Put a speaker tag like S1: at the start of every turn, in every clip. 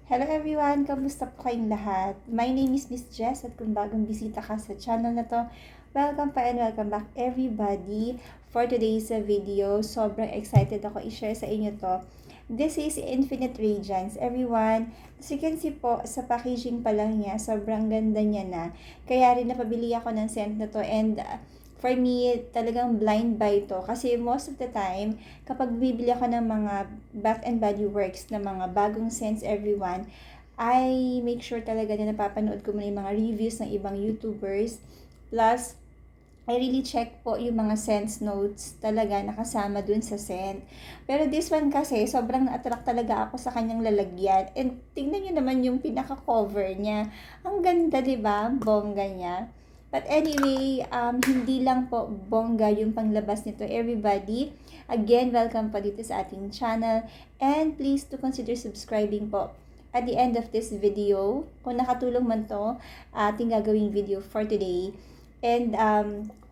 S1: Hello everyone! Kamusta po kayong lahat? My name is Miss Jess at kung bagong bisita ka sa channel na to, welcome pa and welcome back everybody for today's video. Sobrang excited ako i-share sa inyo to. This is Infinite Radiance, everyone. As you can see po, sa packaging pa lang niya, sobrang ganda niya na. Kaya rin napabili ako ng scent na to and for me, talagang blind buy to. Kasi most of the time, kapag bibili ako ng mga Bath and Body Works na mga bagong scents everyone, I make sure talaga na napapanood ko muna yung mga reviews ng ibang YouTubers. Plus, I really check po yung mga scents notes talaga nakasama dun sa scent. Pero this one kasi, sobrang na-attract talaga ako sa kanyang lalagyan. And tingnan nyo naman yung pinaka-cover niya. Ang ganda, diba? Bongga niya. But anyway, hindi lang po bongga yung panglabas nito, everybody. Again, welcome po dito sa ating channel. And please to consider subscribing po at the end of this video. Kung nakatulong man to, ating gagawing video for today. And,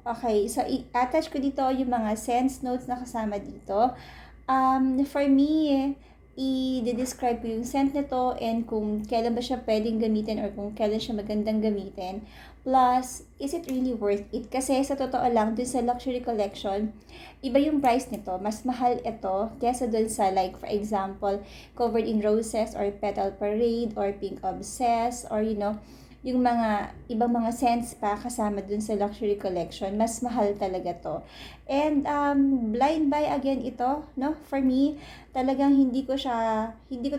S1: okay, so i-attach ko dito yung mga sense notes na kasama dito. For me, i-describe ko yung scent nito and kung kailan ba siya pwedeng gamitin or kung kailan siya magandang gamitin. Plus, is it really worth it? Kasi sa totoo lang, dun sa luxury collection, iba yung price nito. Mas mahal ito kesa dun sa like, for example, Covered in Roses or Petal Parade or Pink Obsessed or yung mga ibang mga scents pa kasama dun sa luxury collection, mas mahal talaga to. And blind buy again ito, no? For me, talagang hindi ko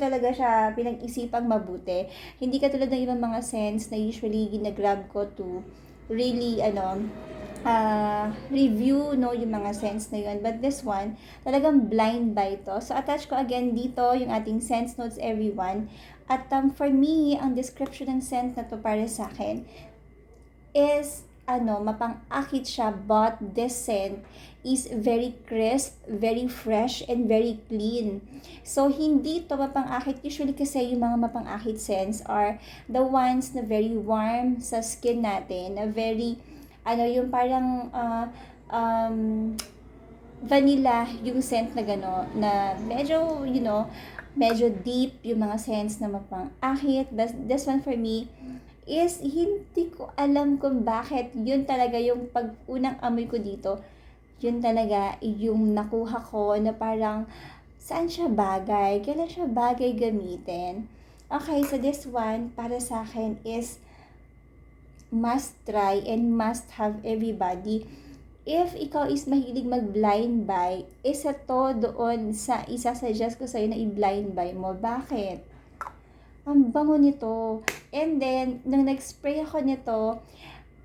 S1: talaga siya pinag-isipang mabuti. Hindi katulad ng ibang mga scents na usually ginagrab ko to really review yung mga scents na yun. But this one, talagang blind buy to. So attach ko again dito yung ating scents notes everyone. At for me, ang description ng scent na to para sa akin is mapang-akit siya, but this scent is very crisp, very fresh, and very clean. So, hindi to mapang-akit. Usually kasi yung mga mapang-akit scents are the ones na very warm sa skin natin, na very, yung parang, vanilla yung scent na na medyo, medyo deep yung mga scents na mapang-akit. But this one for me is hindi ko alam kung bakit yun talaga yung unang amoy ko dito. Yun talaga yung nakuha ko na parang saan siya bagay, kailan siya bagay gamitin. Okay, so this one para sa akin is must try and must have everybody. If ikaw is mahilig mag-blind buy, isa to doon sa isa-suggest ko sa'yo na i-blind buy mo. Bakit? Ang bango nito. And then, nung nag-spray ako nito,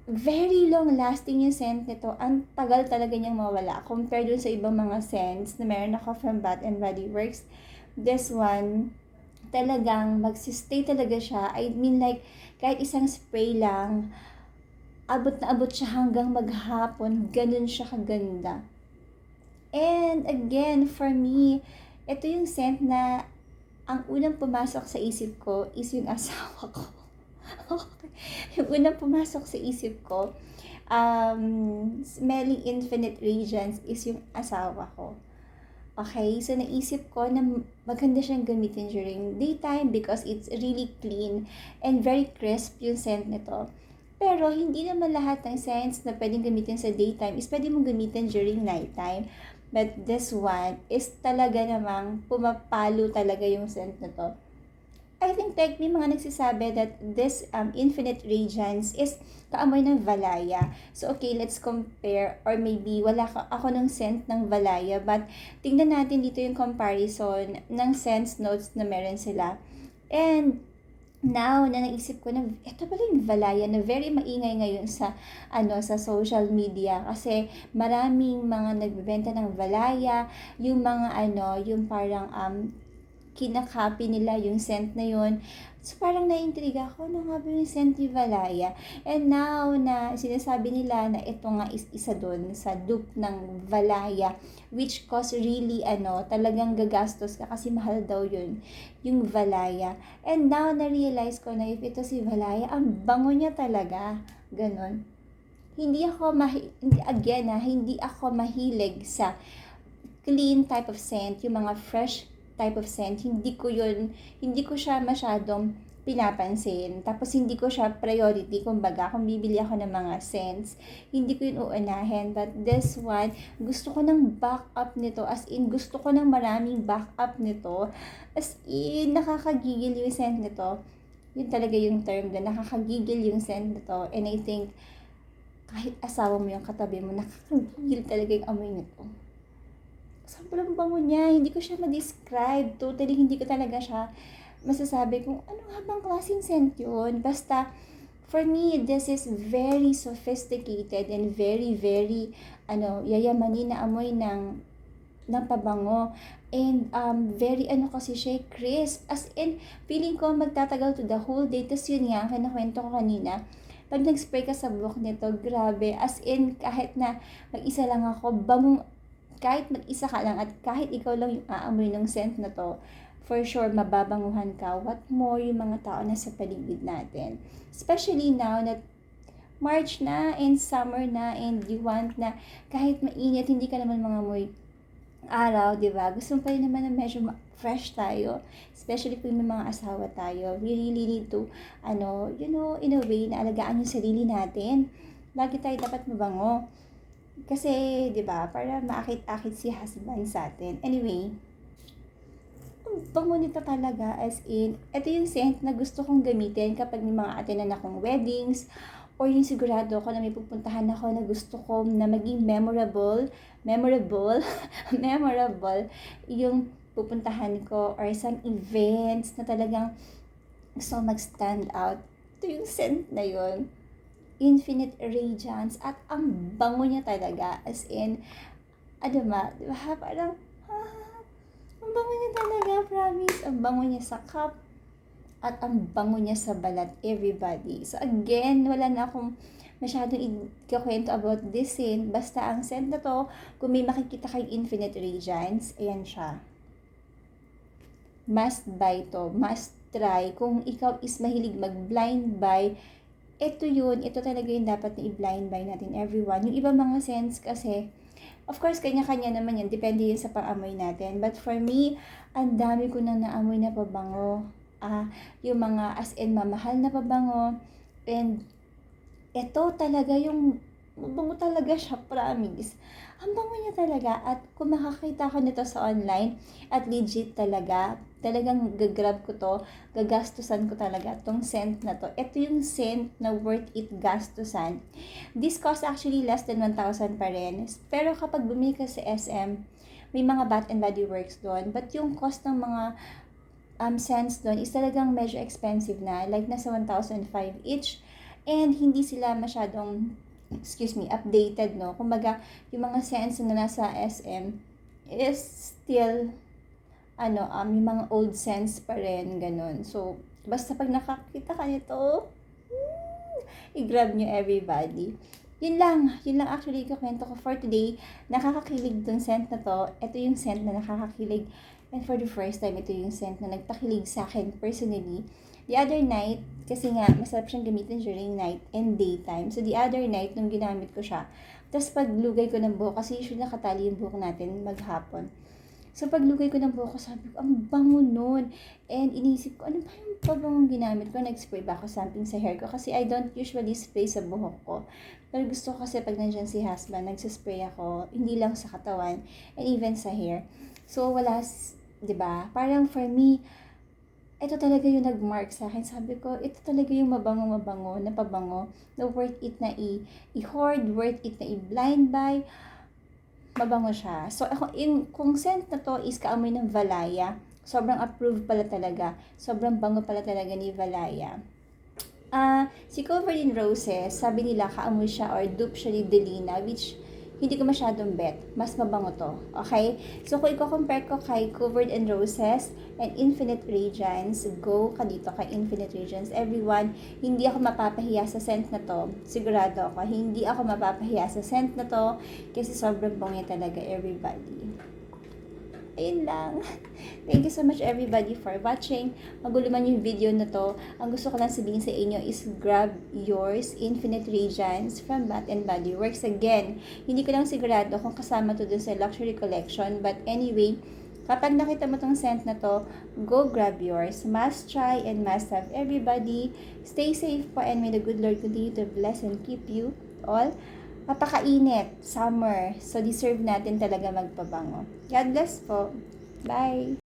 S1: very long lasting yung scent nito. Ang tagal talaga niyang mawala. Compared dun sa ibang mga scents na meron ako from Bath and Body Works. This one, talagang magsistay talaga siya. I mean like, kahit isang spray lang, abot na abot siya hanggang maghapon. Ganun siya kaganda. And again, for me, ito yung scent na ang unang pumasok sa isip ko is yung asawa ko. Yung unang pumasok sa isip ko, smelling Infinite Radiance is yung asawa ko. Okay, so naisip ko na maganda siyang gamitin during daytime because it's really clean and very crisp yung scent nito. Pero hindi naman lahat ng scents na pwedeng gamitin sa daytime is pwede mong gamitin during nighttime. But this one is talaga namang pumapalo talaga yung scent na to. I think like may mga nagsasabi that this Infinite Radiance is kaamoy ng Valaya. So okay, let's compare or maybe wala ako ng scent ng Valaya but tingnan natin dito yung comparison ng scent notes na meron sila. And now na naisip ko na ito pala yung Valaya na very maingay ngayon sa sa social media kasi maraming mga nagbebenta ng Valaya, yung mga yung parang kinakopy nila yung scent na yun. So parang naiintriga ako, ano nga ba yung scent ni Valaya? And now na sinasabi nila na ito nga is isa doon sa dupe ng Valaya, which cost really talagang gagastos ka kasi mahal daw yun, yung Valaya. And now na-realize ko na if ito si Valaya, ang bango niya talaga. Ganon. Hindi ako mahilig sa clean type of scent, yung mga fresh type of scent, hindi ko siya masyadong pinapansin. Tapos hindi ko siya priority, kumbaga, kung bibili ako ng mga scents, hindi ko yun uunahin. But this one, gusto ko ng backup nito, as in, gusto ko ng maraming backup nito, as in, nakakagigil yung scent nito. Yun talaga yung term doon, nakakagigil yung scent nito, and I think, kahit asawa mo yung katabi mo, nakakagigil talaga yung amoy nito. Sobrang bango niya, hindi ko siya ma-describe, totally hindi ko talaga siya masasabi kung ano nga bang klaseng scent yun. Basta, for me, this is very sophisticated and very, very, yayamanin na amoy ng pabango. And, very, kasi siya, crisp. As in, feeling ko magtatagal to the whole day. Tapos yun nga, kinakwento ko kanina, pag nag-spray ka sa buhok nito, grabe. As in, kahit na mag-isa lang ako, bangong, kahit mag-isa ka lang at kahit ikaw lang yung aamoy ng scent na to, for sure, mababanguhan ka. What more yung mga tao na sa paligid natin. Especially now that March na and summer na and you want na kahit mainit, hindi ka naman mga amoy araw, di ba? Gusto mo pa rin naman na medyo fresh tayo. Especially kung may mga asawa tayo. We really need to, in a way, na alagaan yung sarili natin. Lagi tayo dapat mabango. Kasi, di ba, para maakit-akit si husband sa atin. Anyway, bango nito talaga, as in, ito yung scent na gusto kong gamitin kapag may mga atinan akong weddings, or yung sigurado ako na may pupuntahan ako na gusto ko na maging memorable, yung pupuntahan ko, or isang events na talagang gusto mag-stand out. Ito yung scent na yun. Infinite Radiance, at ang bango niya talaga, as in, diba, parang, ang bango niya talaga, promise, ang bango niya sa cup, at ang bango niya sa balat, everybody. So again, wala na akong masyadong ikakwento about this scent, basta ang scent na to, kung may makikita kay Infinite Radiance, ayan siya. Must buy to, must try, kung ikaw is mahilig mag-blind buy, ito talaga yung dapat na i-blind buy natin, everyone. Yung iba mga scents kasi, of course, kanya-kanya naman yan, depende yun sa pang-amoy natin. But for me, ang dami ko nang naamoy na pabango. Yung mga as in mamahal na pabango. And ito talaga yung mabango talaga siya, promise. Ang bango niya talaga, at kung makakita ko nito sa online, at legit talagang gagrab ko to, gagastusan ko talaga tong scent na to. Ito yung scent na worth it gastusan. This cost actually less than 1,000 pa rin. Pero kapag bumili ka sa SM, may mga Bath and Body Works doon. But yung cost ng mga scents doon is talagang medyo expensive na. Like nasa 1,500 each. And hindi sila masyadong updated, no? Kumbaga, yung mga scents na nasa SM is still, yung mga old scents pa rin, ganun. So, basta pag nakakita ka nito, i-grab nyo, everybody. Yun lang actually kwento ko for today. Nakakakilig dun scent na to. Ito yung scent na nakakakilig. And for the first time, ito yung scent na nagpakilig sa akin personally. The other night, kasi nga, masarap siyang gamitin during night and daytime. So, the other night, nung ginamit ko siya, tapos paglugay ko ng buhok, kasi usually nakatali yung buhok natin maghapon. So, paglugay ko ng buhok, sabi ko, ang bango nun. And inisip ko, ano ba yung pabangong ginamit ko? Nag-spray ba ako something sa hair ko? Kasi I don't usually spray sa buhok ko. Pero gusto ko kasi pag nandyan si husband, nagsaspray ako, hindi lang sa katawan, and even sa hair. So, diba? Parang for me, ito talaga yung nag-mark sa akin. Sabi ko, ito talaga yung mabango, na pabango, na worth it na i-hoard, worth it na i-blind buy, mabango siya. So, kung scent na to is kaamoy ng Valaya, sobrang approved pala talaga. Sobrang bango pala talaga ni Valaya. Si Covered in Roses, sabi nila kaamoy siya or dupe siya ni Delina, which hindi ko masyadong bet. Mas mabango to. Okay? So, kung i-compare ko kay Covered in Roses and Infinite Radiance, go ka dito kay Infinite Radiance. Everyone, hindi ako mapapahiya sa scent na to. Sigurado ako. Hindi ako mapapahiya sa scent na to kasi sobrang bango talaga, everybody. Ayun lang. Thank you so much everybody for watching. Magulo man yung video na to. Ang gusto ko lang sabihin sa inyo is grab yours, Infinite Radiance from Bath and Body Works. Again, hindi ko lang sigurado kung kasama to dun sa luxury collection. But anyway, Kapag nakita mo tong scent na to, go grab yours. Must try and must have everybody. Stay safe po and may the good Lord continue to bless and keep you all. Napakainit, summer. So deserve natin talaga magpabango. God bless po. Bye!